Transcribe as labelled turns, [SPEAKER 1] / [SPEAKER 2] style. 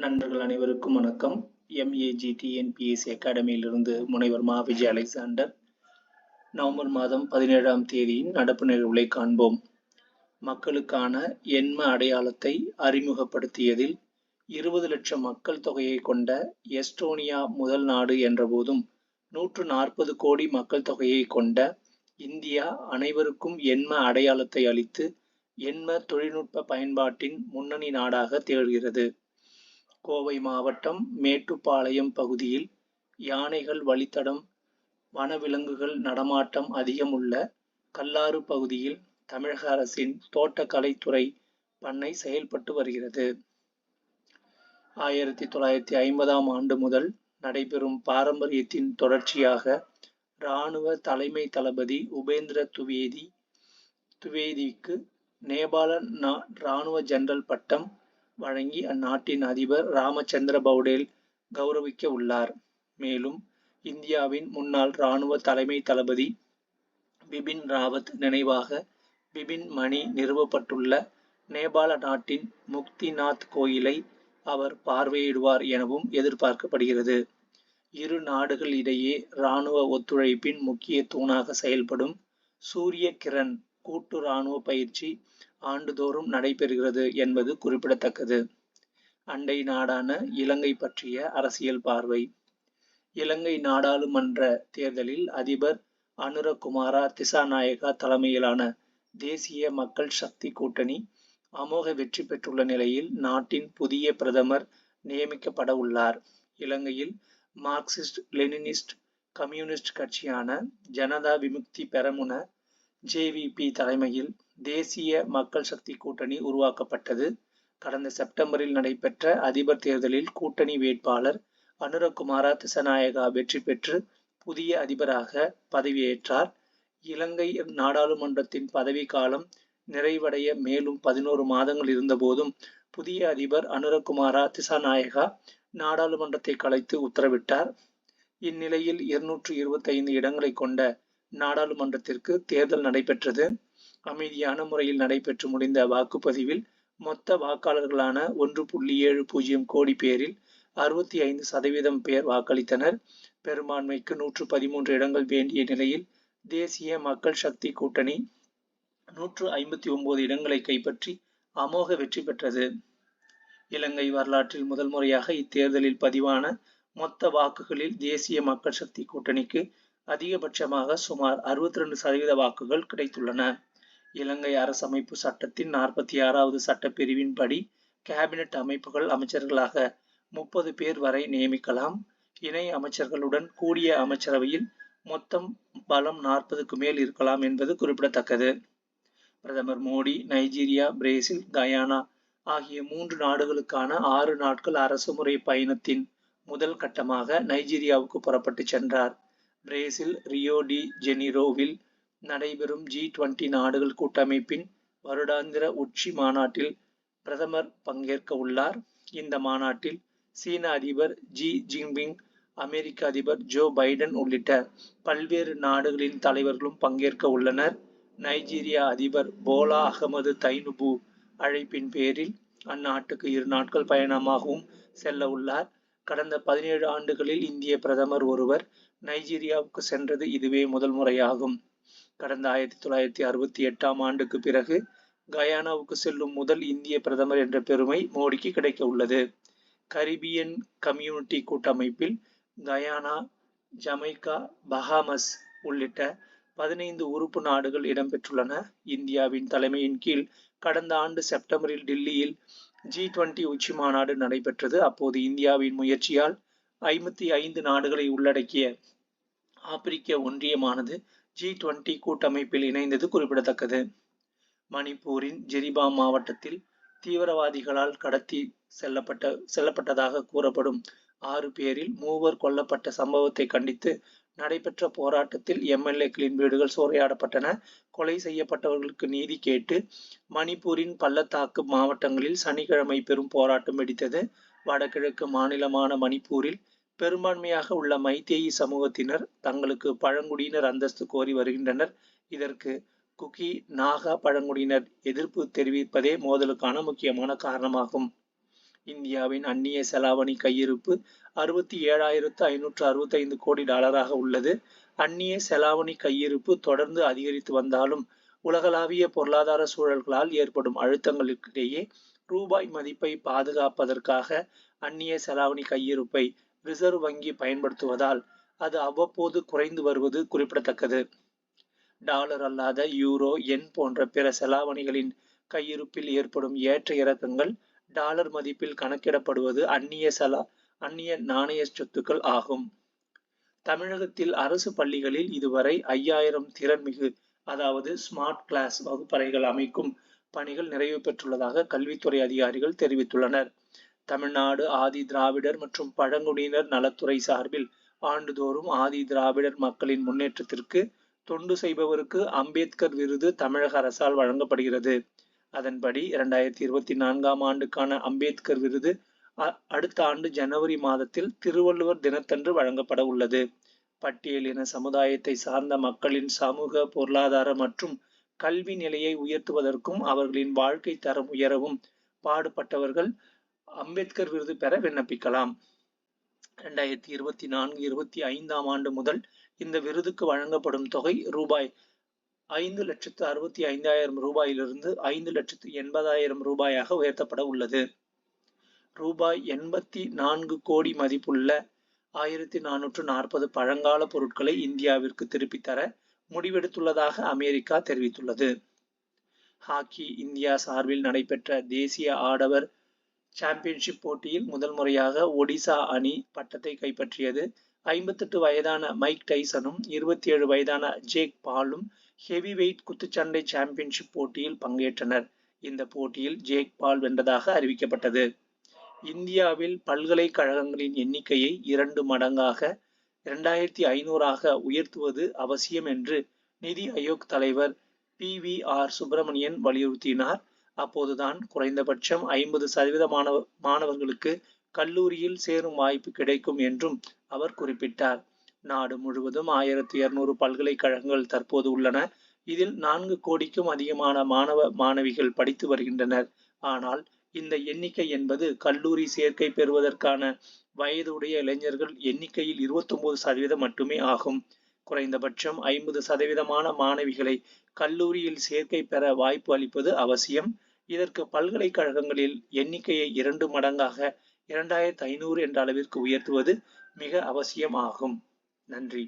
[SPEAKER 1] நண்பர்கள் அனைவருக்கும் வணக்கம். MEGTNPSC அகாடமியிலிருந்து முனைவர் மா. விஜய் அலெக்சாண்டர். நவம்பர் மாதம் 17ஆம் தேதியின் நடப்பு நிகழ்வுகளை காண்போம். மக்களுக்கான எண்ம அடையாளத்தை அறிமுகப்படுத்தியதில் 20 லட்சம் மக்கள் தொகையை கொண்ட எஸ்டோனியா முதல் நாடு என்றபோதும் 140 கோடி மக்கள் தொகையை கொண்ட இந்தியா அனைவருக்கும் எண்ம அடையாளத்தை அளித்து எண்ம தொழில்நுட்ப பயன்பாட்டின் முன்னணி நாடாக திகழ்கிறது. கோவை மாவட்டம் மேட்டுப்பாளையம் பகுதியில் யானைகள் வழித்தடம், வனவிலங்குகள் நடமாட்டம் அதிகமுள்ள கல்லாறு பகுதியில் தமிழக அரசின் தோட்டக்கலைத்துறை பண்ணை செயல்பட்டு வருகிறது. 1950ஆம் ஆண்டு முதல் நடைபெறும் பாரம்பரியத்தின் தொடர்ச்சியாக இராணுவ தலைமை தளபதி உபேந்திர துவேதிக்கு நேபாள இராணுவ ஜெனரல் பட்டம் வழங்கி அந்நாட்டின் அதிபர் ராமச்சந்திர பவுடேல் கௌரவிக்க உள்ளார். மேலும் இந்தியாவின் முன்னாள் இராணுவ தலைமை தளபதி பிபின் ராவத் நினைவாக பிபின் மணி நிறுவப்பட்டுள்ள நேபாள நாட்டின் முக்திநாத் கோயிலை அவர் பார்வையிடுவார் எனவும் எதிர்பார்க்கப்படுகிறது. இரு நாடுகள் இடையே இராணுவ ஒத்துழைப்பின் முக்கிய தூணாக செயல்படும் சூரிய கிரண் கூட்டு இராணுவ பயிற்சி ஆண்டுதோறும் நடைபெறுகிறது என்பது குறிப்பிடத்தக்கது. அண்டை நாடான இலங்கை பற்றிய அரசியல் பார்வை. இலங்கை நாடாளுமன்ற தேர்தலில் அதிபர் அனுரகுமார திசாநாயகா தலைமையிலான தேசிய மக்கள் சக்தி கூட்டணி அமோக வெற்றி பெற்றுள்ள நிலையில் நாட்டின் புதிய பிரதமர் நியமிக்கப்பட உள்ளார். இலங்கையில் மார்க்சிஸ்ட் லெனினிஸ்ட் கம்யூனிஸ்ட் கட்சியான ஜனதா விமுக்தி பெரமுன JVP தலைமையில் தேசிய மக்கள் சக்தி கூட்டணி உருவாக்கப்பட்டது. கடந்த செப்டம்பரில் நடைபெற்ற அதிபர் தேர்தலில் கூட்டணி வேட்பாளர் அனுரகுமார திசாநாயகா வெற்றி பெற்று புதிய அதிபராக பதவியேற்றார். இலங்கை நாடாளுமன்றத்தின் பதவி காலம் நிறைவடைய மேலும் 11 மாதங்கள் இருந்தபோதும் புதிய அதிபர் அனுரகுமார திசாநாயகா நாடாளுமன்றத்தை கலைத்து உத்தரவிட்டார். இந்நிலையில் 225 இடங்களை கொண்ட நாடாளுமன்றத்திற்கு தேர்தல் நடைபெற்றது. அமைதியான முறையில் நடைபெற்று முடிந்த வாக்குப்பதிவில் மொத்த வாக்காளர்களான 1.70 கோடி பேரில் 65% பேர் வாக்களித்தனர். பெரும்பான்மைக்கு 113 இடங்கள் வேண்டிய நிலையில் தேசிய மக்கள் சக்தி கூட்டணி 159 இடங்களை கைப்பற்றி அமோக வெற்றி பெற்றது. இலங்கை வரலாற்றில் முதல் முறையாக இத்தேர்தலில் பதிவான மொத்த வாக்குகளில் தேசிய மக்கள் சக்தி கூட்டணிக்கு அதிகபட்சமாக சுமார் 62% வாக்குகள் கிடைத்துள்ளன. இலங்கை அரசமைப்பு சட்டத்தின் 46வது சட்டப்பிரிவின்படி கேபினட் அமைப்புகள் அமைச்சர்களாக 30 பேர் வரை நியமிக்கலாம். இணை அமைச்சர்களுடன் கூடிய அமைச்சரவையில் மொத்தம் பலம் 40க்கு மேல் இருக்கலாம் என்பது குறிப்பிடத்தக்கது. பிரதமர் மோடி நைஜீரியா, பிரேசில், கயானா ஆகிய 3 நாடுகளுக்கான 6 நாட்கள் அரசுமுறை பயணத்தின் முதல் கட்டமாக நைஜீரியாவுக்கு புறப்பட்டு சென்றார். பிரேசில் ரியோ டி ஜெனிரோவில் நடைபெறும் G20 நாடுகள் கூட்டமைப்பின் வருடாந்திர உச்சி மாநாட்டில் பிரதமர் பங்கேற்க உள்ளார். இந்த மாநாட்டில் சீன அதிபர் ஜி ஜின்பிங், அமெரிக்க அதிபர் ஜோ பைடன் உள்ளிட்ட பல்வேறு நாடுகளின் தலைவர்களும் பங்கேற்க உள்ளனர். நைஜீரியா அதிபர் போலா அகமது தைனுபு அழைப்பின் பேரில் அந்நாட்டுக்கு 2 நாட்கள் பயணமாகவும் செல்ல உள்ளார். கடந்த 17 ஆண்டுகளில் இந்திய பிரதமர் ஒருவர் நைஜீரியாவுக்கு சென்றது இதுவே முதல் முறையாகும். கடந்த 1968ஆம் ஆண்டுக்கு பிறகு கயானாவுக்கு செல்லும் முதல் இந்திய பிரதமர் என்ற பெருமை மோடிக்கு கிடைக்க உள்ளது. கரிபியன் கம்யூனிட்டி கூட்டமைப்பில் கயானா, ஜமைக்கா, பஹாமஸ் உள்ளிட்ட 15 உறுப்பு நாடுகள் இடம்பெற்றுள்ளன. இந்தியாவின் தலைமையின் கீழ் கடந்த ஆண்டு செப்டம்பரில் டில்லியில் G20 உச்சி மாநாடு நடைபெற்றது. அப்போது இந்தியாவின் முயற்சியால் 55 நாடுகளை உள்ளடக்கிய ஆப்பிரிக்க ஒன்றியமானது G20 கூட்டமைப்பில் இணைந்தது குறிப்பிடத்தக்கது. மணிப்பூரின் ஜெரிபாம் மாவட்டத்தில் தீவிரவாதிகளால் கடத்தி செல்லப்பட்டதாக கூறப்படும் 6 பேரில் 3 கொல்லப்பட்ட சம்பவத்தை கண்டித்து நடைபெற்ற போராட்டத்தில் MLA-க்களின் வீடுகள் சூறையாடப்பட்டன. கொலை செய்யப்பட்டவர்களுக்கு நீதி கேட்டு மணிப்பூரின் பள்ளத்தாக்கு மாவட்டங்களில் சனிக்கிழமை பெரும் போராட்டம் வெடித்தது. வடகிழக்கு மாநிலமான மணிப்பூரில் பெரும்பான்மையாக உள்ள மைத்தேயி சமூகத்தினர் தங்களுக்கு பழங்குடியினர் அந்தஸ்து கோரி வருகின்றனர். இதற்கு குகி, நாகா பழங்குடியினர் எதிர்ப்பு தெரிவிப்பதே மோதலுக்கான முக்கியமான காரணமாகும். இந்தியாவின் அந்நிய செலாவணி கையிருப்பு 67,565 கோடி டாலராக உள்ளது. அந்நிய செலாவணி கையிருப்பு தொடர்ந்து அதிகரித்து வந்தாலும் உலகளாவிய பொருளாதார சூழல்களால் ஏற்படும் அழுத்தங்களுக்கிடையே ரூபாய் மதிப்பை பாதுகாப்பதற்காக அந்நிய செலாவணி கையிருப்பை ரிசர்வ் வங்கி பயன்படுத்துவதால் அது அவ்வப்போது குறைந்து வருவது குறிப்பிடத்தக்கது. டாலர் அல்லாத யூரோ, யென் போன்ற பிற செலாவணிகளின் கையிருப்பில் ஏற்படும் ஏற்ற இறக்கங்கள் டாலர் மதிப்பில் கணக்கிடப்படுவது அந்நிய நாணய சொத்துக்கள் ஆகும். தமிழகத்தில் அரசு பள்ளிகளில் இதுவரை 5000 திறன்மிகு அதாவது ஸ்மார்ட் கிளாஸ் வகுப்பறைகள் அமைக்கும் பணிகள் நிறைவு பெற்றுள்ளதாக கல்வித்துறை அதிகாரிகள் தெரிவித்துள்ளனர். தமிழ்நாடு ஆதி திராவிடர் மற்றும் பழங்குடியினர் நலத்துறை சார்பில் ஆண்டுதோறும் ஆதி திராவிடர் மக்களின் முன்னேற்றத்திற்கு தொண்டு செய்பவருக்கு அம்பேத்கர் விருது தமிழக அரசால் வழங்கப்படுகிறது. அதன்படி 2024ஆம் ஆண்டுக்கான அம்பேத்கர் விருது அடுத்த ஆண்டு ஜனவரி மாதத்தில் திருவள்ளுவர் தினத்தன்று வழங்கப்பட உள்ளது. பட்டியலின சமுதாயத்தை சார்ந்த மக்களின் சமூக, பொருளாதார மற்றும் கல்வி நிலையை உயர்த்துவதற்கும் அவர்களின் வாழ்க்கை தரம் உயரவும் பாடுபட்டவர்கள் அம்பேத்கர் விருது பெற விண்ணப்பிக்கலாம். 2024-25ஆம் ஆண்டு முதல் இந்த விருதுக்கு வழங்கப்படும் தொகை ரூபாய் 5,65,000 ரூபாயிலிருந்து 5,80,000 ரூபாயாக உயர்த்தப்பட உள்ளது. ரூபாய் 84 கோடி மதிப்புள்ள 1440 பழங்கால பொருட்களை இந்தியாவிற்கு திருப்பித் தர முடிவெடுத்துள்ளதாக அமெரிக்கா தெரிவித்துள்ளது. ஹாக்கி இந்தியா சார்பில் நடைபெற்ற தேசிய ஆடவர் சாம்பியன்ஷிப் போட்டியில் முதல் முறையாக ஒடிசா அணி பட்டத்தை கைப்பற்றியது. 58 வயதான மைக் டைசனும் 27 வயதான ஜேக் பாலும் ஹெவி வெயிட் குத்துச்சண்டை சாம்பியன்ஷிப் போட்டியில் பங்கேற்றனர். இந்த போட்டியில் ஜேக் பால் வென்றதாக அறிவிக்கப்பட்டது. இந்தியாவில் பல்கலைக்கழகங்களின் எண்ணிக்கையை 2 மடங்காக 2500ஆக உயர்த்துவது அவசியம் என்று நிதி ஆயோக் தலைவர் PVR சுப்பிரமணியன் வலியுறுத்தினார். அப்போதுதான் குறைந்தபட்சம் 50% மாணவர்களுக்கு கல்லூரியில் சேரும் வாய்ப்பு கிடைக்கும் என்றும் அவர் குறிப்பிட்டார். நாடு முழுவதும் 1200 பல்கலைக்கழகங்கள் தற்போது உள்ளன. இதில் 4 கோடிக்கும் அதிகமான மாணவ மாணவிகள் படித்து வருகின்றனர். ஆனால் இந்த எண்ணிக்கை என்பது கல்லூரி சேர்க்கை பெறுவதற்கான வயதுடைய இளைஞர்கள் எண்ணிக்கையில் 29% மட்டுமே ஆகும். குறைந்தபட்சம் 50% மாணவிகளை கல்லூரியில் சேர்க்கை பெற வாய்ப்பு அளிப்பது அவசியம். இதற்கு பல்கலைக்கழகங்களில் எண்ணிக்கையை 2 மடங்காக 2500 என்ற அளவிற்கு உயர்த்துவது மிக அவசியம் ஆகும். நன்றி.